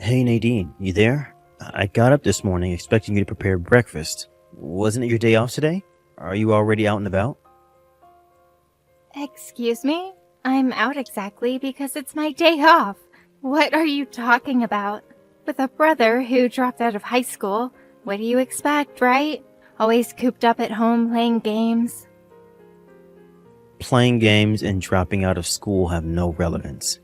Hey Nadine, you there? I got up this morning expecting you to prepare breakfast. Wasn't it your day off today? Are you already out and about? Excuse me? I'm out exactly because it's my day off. What are you talking about? With a brother who dropped out of high school, what do you expect, right? Always cooped up at home playing games. Playing games and dropping out of school have no relevance.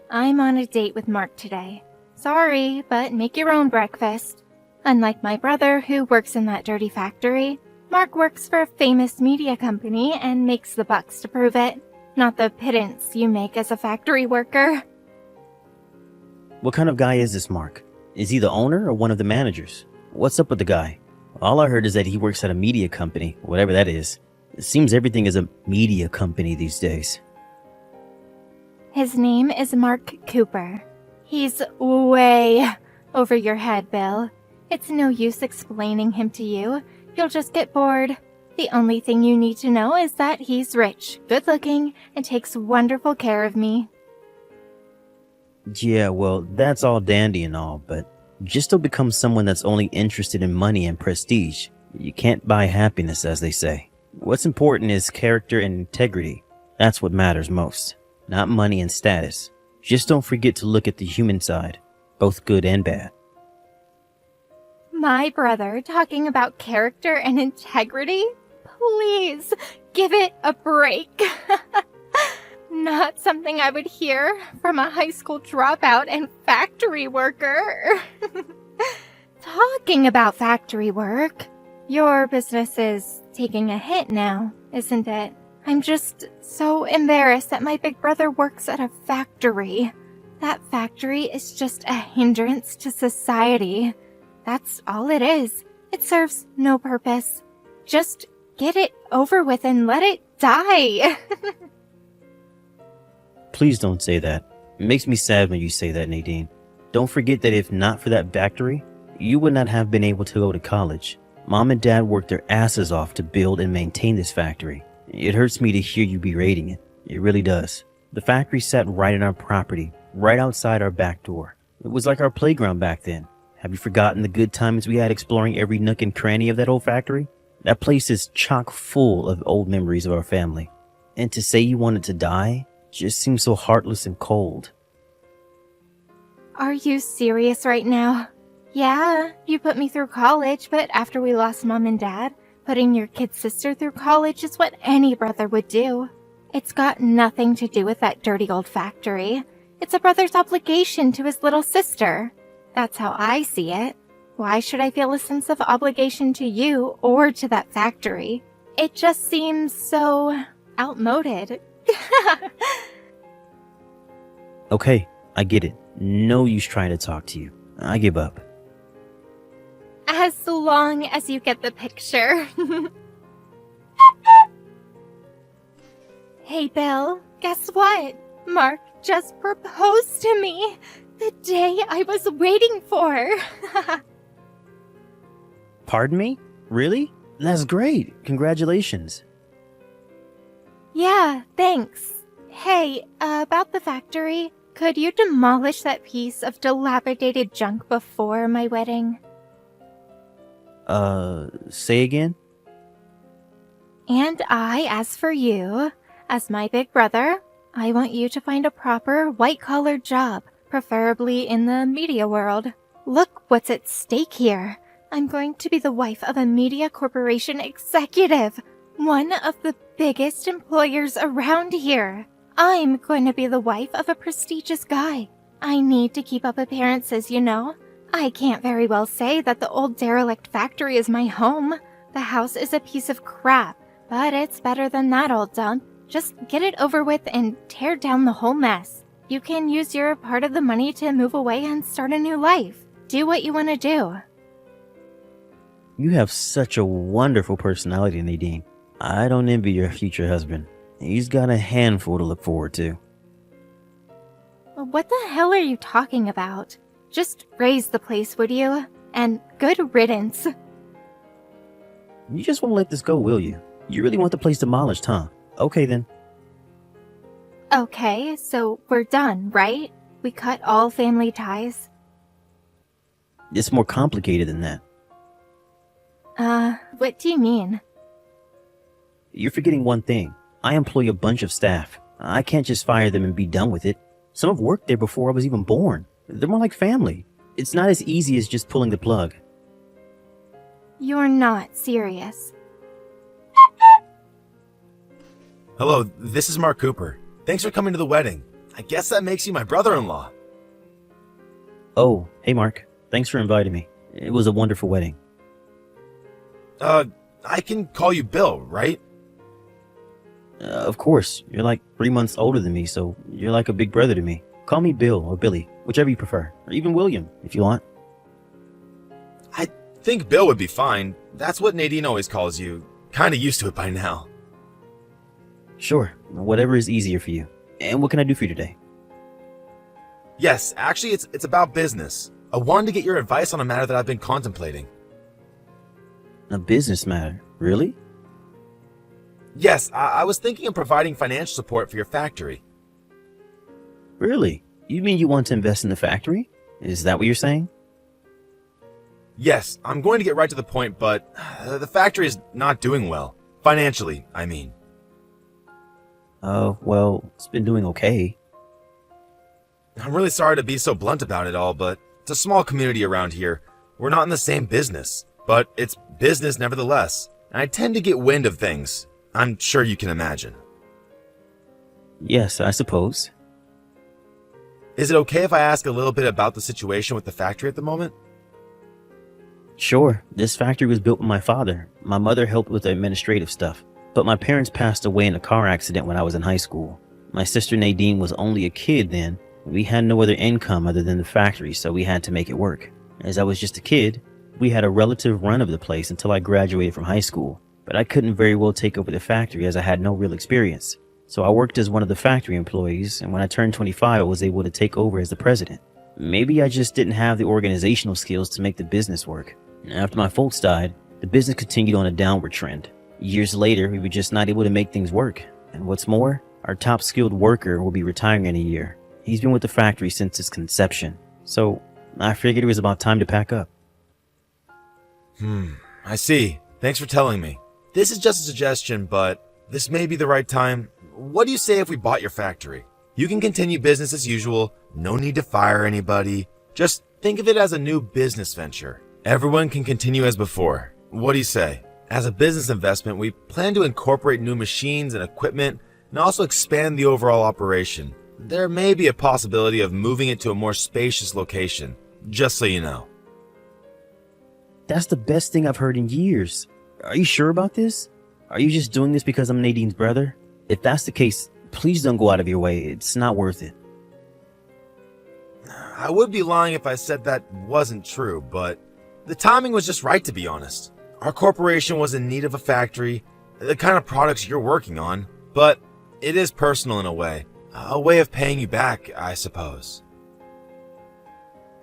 I'm on a date with Mark today. Sorry, but make your own breakfast. Unlike my brother who works in that dirty factory, Mark works for a famous media company and makes the bucks to prove it, not the pittance you make as a factory worker. What kind of guy is this Mark? Is he the owner or one of the managers? What's up with the guy? All I heard is that he works at a media company, whatever that is. It seems everything is a media company these days. His name is Mark Cooper. He's way over your head, Bill. It's no use explaining him to you. You'll just get bored. The only thing you need to know is that he's rich, good-looking, and takes wonderful care of me. Yeah, well, that's all dandy and all, but just don't become someone that's only interested in money and prestige. You can't buy happiness, as they say. What's important is character and integrity. That's what matters most, not money and status. Just don't forget to look at the human side, both good and bad. My brother talking about character and integrity? Please, give it a break. Not something I would hear from a high school dropout and factory worker. Talking about factory work, your business is taking a hit now, isn't it? I'm just so embarrassed that my big brother works at a factory. That factory is just a hindrance to society. That's all it is. It serves no purpose. Just get it over with and let it die. Please don't say that. It makes me sad when you say that, Nadine. Don't forget that if not for that factory, you would not have been able to go to college. Mom and Dad worked their asses off to build and maintain this factory. It hurts me to hear you berating it. It really does. The factory sat right in our property, right outside our back door. It was like our playground back then. Have you forgotten the good times we had exploring every nook and cranny of that old factory? That place is chock full of old memories of our family. And to say you wanted to die just seems so heartless and cold. Are you serious right now? Yeah, you put me through college, but after we lost Mom and Dad, putting your kid sister through college is what any brother would do. It's got nothing to do with that dirty old factory. It's a brother's obligation to his little sister. That's how I see it. Why should I feel a sense of obligation to you or to that factory? It just seems so outmoded. Okay, I get it. No use trying to talk to you. I give up. As long as you get the picture. Hey, Bill, guess what? Mark just proposed to me. The day I was waiting for. Pardon me? Really? That's great. Congratulations. Yeah, thanks. Hey, about the factory, could you demolish that piece of dilapidated junk before my wedding? Say again? And as for you, as my big brother, I want you to find a proper white-collar job, preferably in the media world. Look what's at stake here. I'm going to be the wife of a media corporation executive, one of the biggest employers around here. I'm going to be the wife of a prestigious guy. I need to keep up appearances, you know. I can't very well say that the old derelict factory is my home. The house is a piece of crap, but it's better than that old dump. Just get it over with and tear down the whole mess. You can use your part of the money to move away and start a new life. Do what you want to do. You have such a wonderful personality, Nadine. I don't envy your future husband. He's got a handful to look forward to. What the hell are you talking about? Just raise the place, would you? And good riddance. You just won't let this go, will you? You really want the place demolished, huh? Okay then. Okay, so we're done, right? We cut all family ties. It's more complicated than that. What do you mean? You're forgetting one thing. I employ a bunch of staff. I can't just fire them and be done with it. Some have worked there before I was even born. They're more like family. It's not as easy as just pulling the plug. You're not serious. Hello, this is Mark Cooper. Thanks for coming to the wedding. I guess that makes you my brother-in-law. Oh, hey Mark. Thanks for inviting me. It was a wonderful wedding. I can call you Bill, right? Of course. You're like 3 months older than me, so you're like a big brother to me. Call me Bill or Billy, whichever you prefer. Or even William, if you want. I think Bill would be fine. That's what Nadine always calls you. Kinda used to it by now. Sure. Whatever is easier for you. And what can I do for you today? Yes, actually it's about business. I wanted to get your advice on a matter that I've been contemplating. A business matter? Really? Yes, I was thinking of providing financial support for your factory. Really? You mean you want to invest in the factory? Is that what you're saying? Yes, I'm going to get right to the point, but the factory is not doing well. Financially, I mean. Oh, well, it's been doing okay. I'm really sorry to be so blunt about it all, but it's a small community around here. We're not in the same business, but it's business nevertheless. And I tend to get wind of things. I'm sure you can imagine. Yes, I suppose. Is it okay if I ask a little bit about the situation with the factory at the moment? Sure, this factory was built by my father. My mother helped with the administrative stuff, but my parents passed away in a car accident when I was in high school. My sister Nadine was only a kid then. We had no other income other than the factory, so we had to make it work. As I was just a kid, we had a relative run of the place until I graduated from high school, but I couldn't very well take over the factory as I had no real experience. So I worked as one of the factory employees, and when I turned 25, I was able to take over as the president. Maybe I just didn't have the organizational skills to make the business work. After my folks died, the business continued on a downward trend. Years later, we were just not able to make things work. And what's more, our top skilled worker will be retiring in a year. He's been with the factory since its conception. So I figured it was about time to pack up. I see. Thanks for telling me. This is just a suggestion, but this may be the right time. What do you say if we bought your factory? You can continue business as usual. No need to fire anybody. Just think of it as a new business venture. Everyone can continue as before. What do you say? As a business investment, we plan to incorporate new machines and equipment and also expand the overall operation. There may be a possibility of moving it to a more spacious location, just so you know. That's the best thing I've heard in years. Are you sure about this? Are you just doing this because I'm Nadine's brother? If that's the case, please don't go out of your way. It's not worth it. I would be lying if I said that wasn't true, but the timing was just right, to be honest. Our corporation was in need of a factory, the kind of products you're working on, but it is personal in a way of paying you back, I suppose.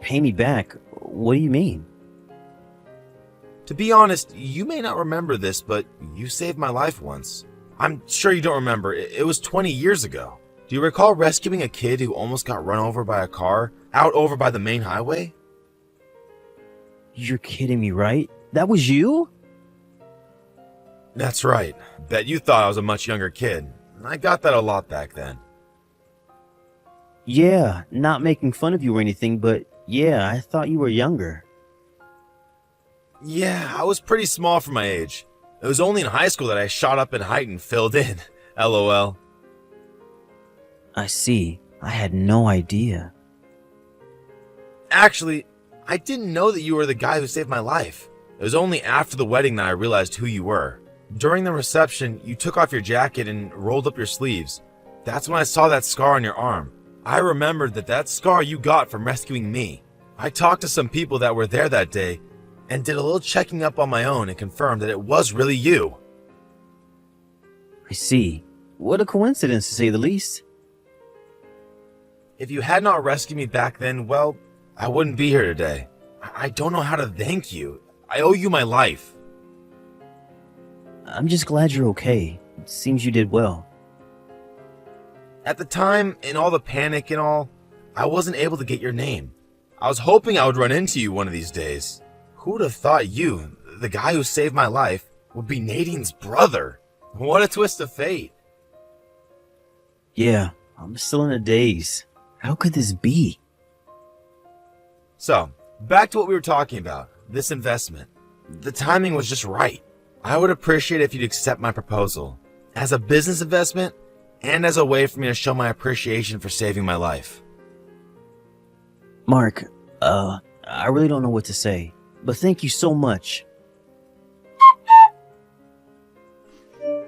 Pay me back? What do you mean? To be honest, you may not remember this, but you saved my life once. I'm sure you don't remember. It was 20 years ago. Do you recall rescuing a kid who almost got run over by a car out over by the main highway? You're kidding me, right? That was you? That's right. Bet you thought I was a much younger kid. I got that a lot back then. Yeah, not making fun of you or anything, but yeah, I thought you were younger. Yeah, I was pretty small for my age. It was only in high school that I shot up in height and filled in. LOL. I see. I had no idea. Actually, I didn't know that you were the guy who saved my life. It was only after the wedding that I realized who you were. During the reception, you took off your jacket and rolled up your sleeves. That's when I saw that scar on your arm. I remembered that scar you got from rescuing me. I talked to some people that were there that day and did a little checking up on my own and confirmed that it was really you. I see. What a coincidence, to say the least. If you had not rescued me back then, well, I wouldn't be here today. I don't know how to thank you. I owe you my life. I'm just glad you're okay. It seems you did well. At the time, in all the panic and all, I wasn't able to get your name. I was hoping I would run into you one of these days. Who would have thought you, the guy who saved my life, would be Nadine's brother? What a twist of fate. Yeah, I'm still in a daze. How could this be? So, back to what we were talking about, this investment. The timing was just right. I would appreciate it if you'd accept my proposal, as a business investment and as a way for me to show my appreciation for saving my life. Mark, I really don't know what to say, but thank you so much.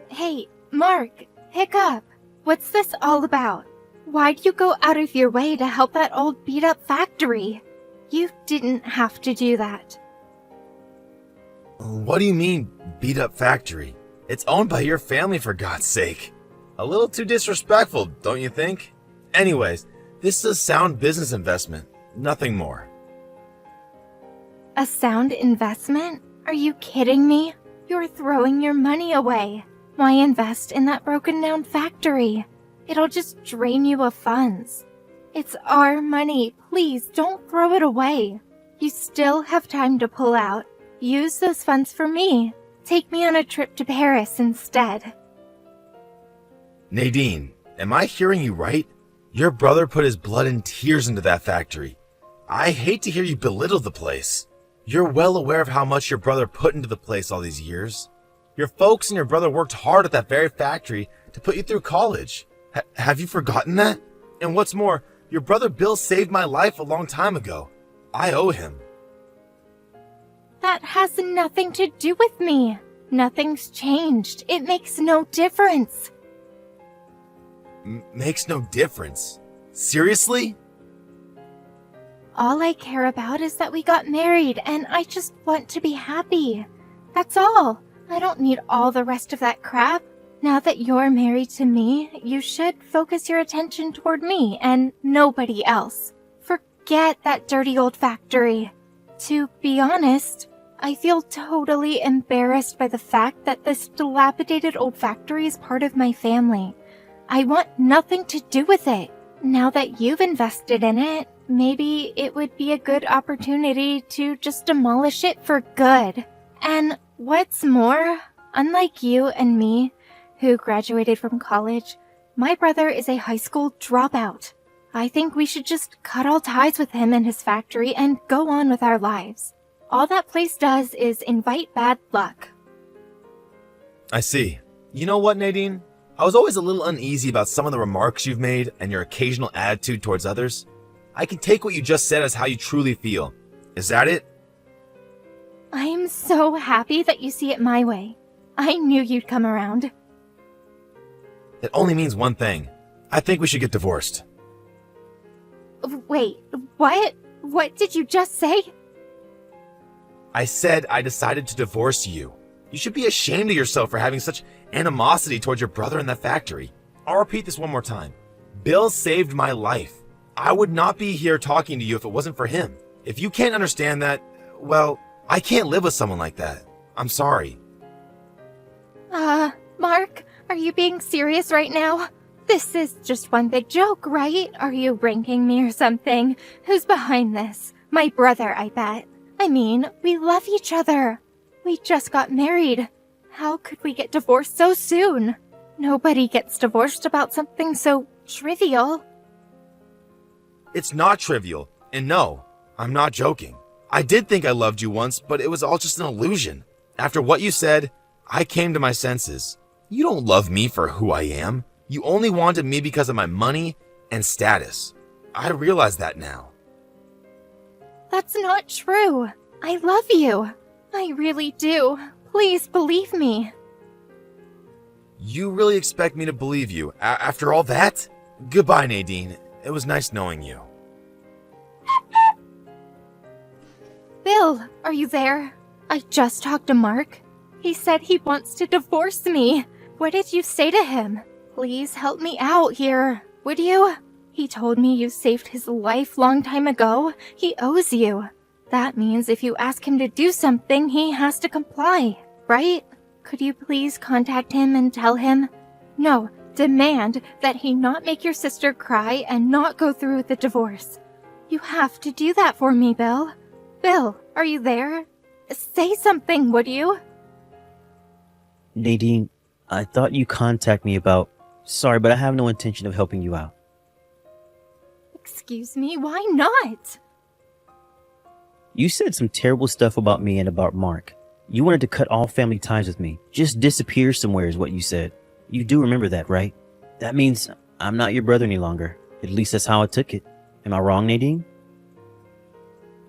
Hey, Mark, pick up. What's this all about? Why'd you go out of your way to help that old beat-up factory? You didn't have to do that. What do you mean, beat up factory? It's owned by your family, for God's sake. A little too disrespectful, don't you think? Anyways, this is a sound business investment, nothing more. A sound investment? Are you kidding me? You're throwing your money away. Why invest in that broken-down factory? It'll just drain you of funds. It's our money. Please don't throw it away. You still have time to pull out. Use those funds for me. Take me on a trip to Paris instead. Nadine, am I hearing you right? Your brother put his blood and tears into that factory. I hate to hear you belittle the place. You're well aware of how much your brother put into the place all these years. Your folks and your brother worked hard at that very factory to put you through college. Have you forgotten that? And what's more, your brother Bill saved my life a long time ago. I owe him. That has nothing to do with me. Nothing's changed. It makes no difference. Makes no difference? Seriously? All I care about is that we got married, and I just want to be happy. That's all. I don't need all the rest of that crap. Now that you're married to me, you should focus your attention toward me and nobody else. Forget that dirty old factory. To be honest, I feel totally embarrassed by the fact that this dilapidated old factory is part of my family. I want nothing to do with it. Now that you've invested in it, maybe it would be a good opportunity to just demolish it for good. And what's more, unlike you and me, who graduated from college, my brother is a high school dropout. I think we should just cut all ties with him and his factory and go on with our lives. All that place does is invite bad luck. I see. You know what, Nadine? I was always a little uneasy about some of the remarks you've made and your occasional attitude towards others. I can take what you just said as how you truly feel. Is that it? I'm so happy that you see it my way. I knew you'd come around. It only means one thing. I think we should get divorced. Wait, what? What did you just say? I said I decided to divorce you. You should be ashamed of yourself for having such animosity towards your brother in that factory. I'll repeat this one more time. Bill saved my life. I would not be here talking to you if it wasn't for him. If you can't understand that, well, I can't live with someone like that. I'm sorry. Mark, are you being serious right now? This is just one big joke, right? Are you ranking me or something? Who's behind this? My brother, I bet. I mean, we love each other. We just got married. How could we get divorced so soon? Nobody gets divorced about something so trivial. It's not trivial. And no, I'm not joking. I did think I loved you once, but it was all just an illusion. After what you said, I came to my senses. You don't love me for who I am. You only wanted me because of my money and status. I realize that now. That's not true. I love you. I really do. Please believe me. You really expect me to believe you after all that? Goodbye, Nadine. It was nice knowing you. Bill, are you there? I just talked to Mark. He said he wants to divorce me. What did you say to him? Please help me out here, would you? He told me you saved his life long time ago. He owes you. That means if you ask him to do something, he has to comply, right? Could you please contact him and tell him? No, demand that he not make your sister cry and not go through with the divorce. You have to do that for me, Bill. Bill, are you there? Say something, would you? Nadine, I thought you contacted me about... Sorry, but I have no intention of helping you out. Excuse me, why not? You said some terrible stuff about me and about Mark. You wanted to cut all family ties with me. Just disappear somewhere is what you said. You do remember that, right? That means I'm not your brother any longer. At least that's how I took it. Am I wrong, Nadine?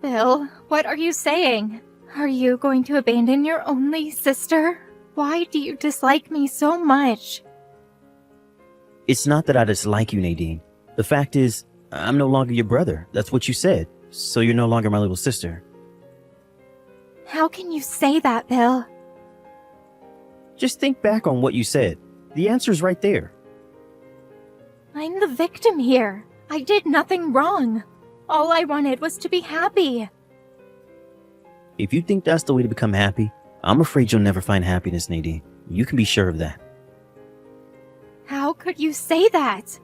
Bill, what are you saying? Are you going to abandon your only sister? Why do you dislike me so much? It's not that I dislike you, Nadine. The fact is, I'm no longer your brother. That's what you said. So you're no longer my little sister. How can you say that, Bill? Just think back on what you said. The answer's right there. I'm the victim here. I did nothing wrong. All I wanted was to be happy. If you think that's the way to become happy, I'm afraid you'll never find happiness, Nadine. You can be sure of that. How could you say that?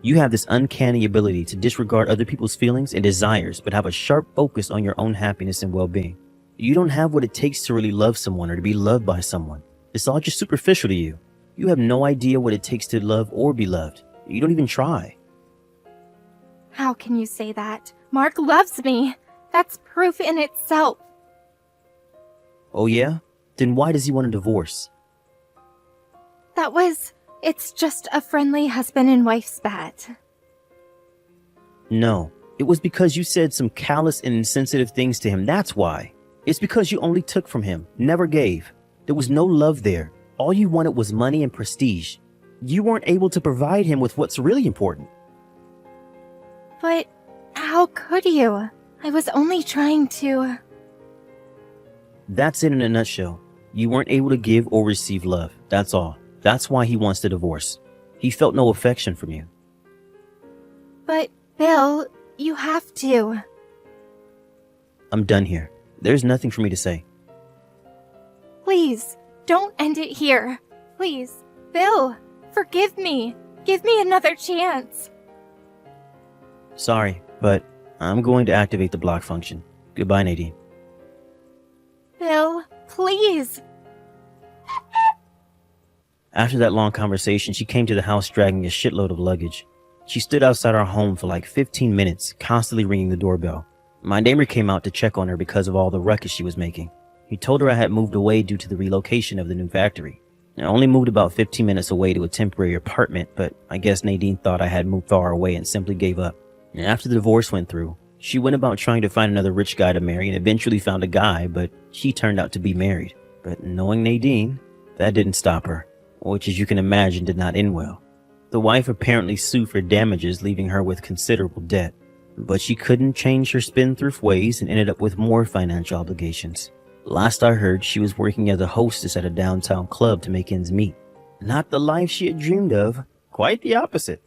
You have this uncanny ability to disregard other people's feelings and desires, but have a sharp focus on your own happiness and well-being. You don't have what it takes to really love someone or to be loved by someone. It's all just superficial to you. You have no idea what it takes to love or be loved. You don't even try. How can you say that? Mark loves me. That's proof in itself. Oh yeah? Then why does he want a divorce? It's just a friendly husband and wife spat. No, it was because you said some callous and insensitive things to him. That's why. It's because you only took from him, never gave. There was no love there. All you wanted was money and prestige. You weren't able to provide him with what's really important. But how could you? I was only trying to... That's it in a nutshell. You weren't able to give or receive love. That's all. That's why he wants the divorce. He felt no affection from you. But, Bill, you have to. I'm done here. There's nothing for me to say. Please, don't end it here. Please, Bill, forgive me. Give me another chance. Sorry, but I'm going to activate the block function. Goodbye, Nadine. Bill, please. After that long conversation, she came to the house dragging a shitload of luggage. She stood outside our home for like 15 minutes, constantly ringing the doorbell. My neighbor came out to check on her because of all the ruckus she was making. He told her I had moved away due to the relocation of the new factory. I only moved about 15 minutes away to a temporary apartment, but I guess Nadine thought I had moved far away and simply gave up. And after the divorce went through, she went about trying to find another rich guy to marry and eventually found a guy, but he turned out to be married. But knowing Nadine, that didn't stop her, which as you can imagine did not end well. The wife apparently sued for damages, leaving her with considerable debt. But she couldn't change her spendthrift ways and ended up with more financial obligations. Last I heard, she was working as a hostess at a downtown club to make ends meet. Not the life she had dreamed of, quite the opposite.